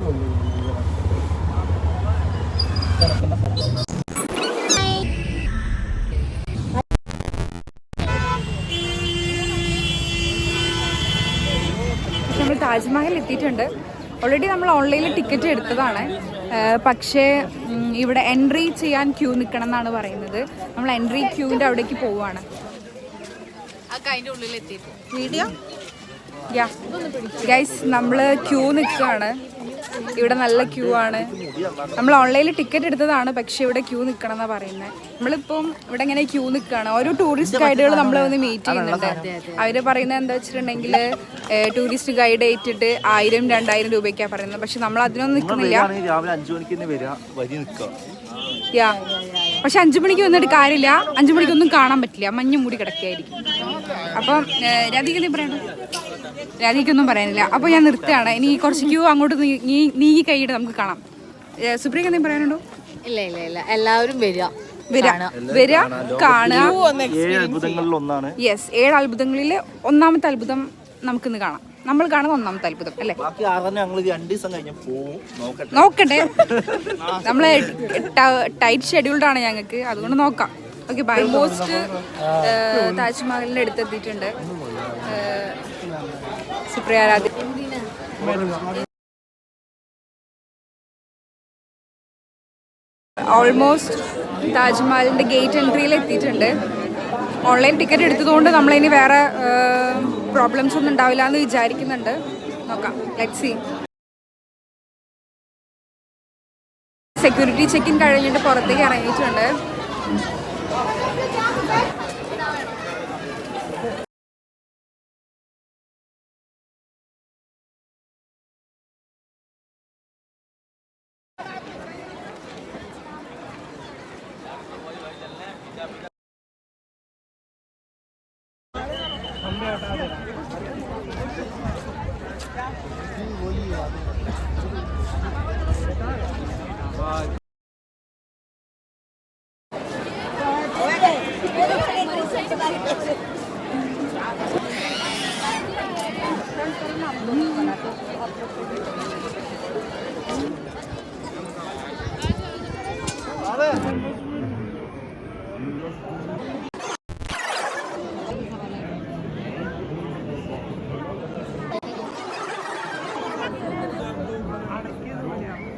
നമ്മൾ താജ്മഹൽ എത്തിയിട്ടുണ്ട്. ഓൾറെഡി നമ്മൾ ഓൺലൈനിൽ ടിക്കറ്റ് എടുത്തതാണ്. പക്ഷേ ഇവിടെ എൻട്രി ചെയ്യാൻ ക്യൂ നിൽക്കണം എന്നാണ് പറയുന്നത്. നമ്മൾ എൻട്രി ക്യൂവിൻ്റെ അവിടേക്ക് പോവുകയാണ്. അതിൻ്റെ ഉള്ളിൽ എത്തിയിട്ട് വീഡിയോ ഗൈസ് നമ്മൾ ക്യൂ നിൽക്കുകയാണ്. ഇവിടെ നല്ല ക്യൂ ആണ്. നമ്മൾ ഓൺലൈനിൽ ടിക്കറ്റ് എടുത്തതാണ്, പക്ഷേ ഇവിടെ ക്യൂ നിൽക്കണം എന്നാണ് പറയുന്നത്. നമ്മളിപ്പം ഇവിടെ ഇങ്ങനെ ക്യൂ നിൽക്കുകയാണ്. ഓരോ ടൂറിസ്റ്റ് ഗൈഡുകൾ നമ്മളെ വന്ന് മീറ്റ് ചെയ്യുന്നുണ്ട്. അവർ പറയുന്നത് എന്താ വെച്ചിട്ടുണ്ടെങ്കിൽ ടൂറിസ്റ്റ് ഗൈഡ് ഏറ്റിട്ട് 1000-2000 രൂപയ്ക്കാണ് പറയുന്നത്. പക്ഷെ നമ്മൾ അതിനൊന്നും നിൽക്കുന്നില്ല. പക്ഷെ 5 മണിക്ക് വന്നിട്ട് കാര്യമില്ല. 5 മണിക്കൊന്നും കാണാൻ പറ്റില്ല, മഞ്ഞ് മൂടി കിടക്കുകയായിരിക്കും. അപ്പം രാധിക പറയണം. രാധിക്കൊന്നും പറയാനില്ല. അപ്പോൾ ഞാൻ നിർത്തുകയാണ്. ഇനി കുറച്ച് ക്യൂ അങ്ങോട്ട് നീങ്ങി കഴിഞ്ഞിട്ട് നമുക്ക് കാണാം. സുപ്രിയക്ക് എന്തെങ്കിലും പറയാനുണ്ടോ? ഇല്ല ഇല്ല ഇല്ല, എല്ലാവരും വരിക കാണുക. യെസ്, 7 അത്ഭുതങ്ങളിൽ ഒന്നാമത്തെ അത്ഭുതം നമുക്കിന്ന് കാണാം. നമ്മൾ കാണുന്ന ഒന്നാമത്തെ അത്ഭുതം അല്ലേ? നോക്കട്ടെ, നമ്മള് ടൈറ്റ് ഷെഡ്യൂൾഡ് ആണ് ഞങ്ങൾക്ക്, അതുകൊണ്ട് നോക്കാം. Okay, bye. ഓൾമോസ്റ്റ് താജ്മഹലിന്റെ അടുത്തെത്തിയിട്ടുണ്ട്. സുപ്രിയ രാധി ഓൾമോസ്റ്റ് താജ്മഹലിന്റെ ഗേറ്റ് എൻട്രിയിൽ എത്തിയിട്ടുണ്ട്. ഓൺലൈൻ ടിക്കറ്റ് എടുത്തതുകൊണ്ട് നമ്മളിനി വേറെ പ്രോബ്ലംസ് ഒന്നും ഉണ്ടാവില്ല എന്ന് വിചാരിക്കുന്നുണ്ട്. നോക്കാം, ലെറ്റ്സ് സീ. സെക്യൂരിറ്റി ചെക്കിൻ കഴിഞ്ഞിട്ട് പുറത്തേക്ക് ഇറങ്ങിയിട്ടുണ്ട്.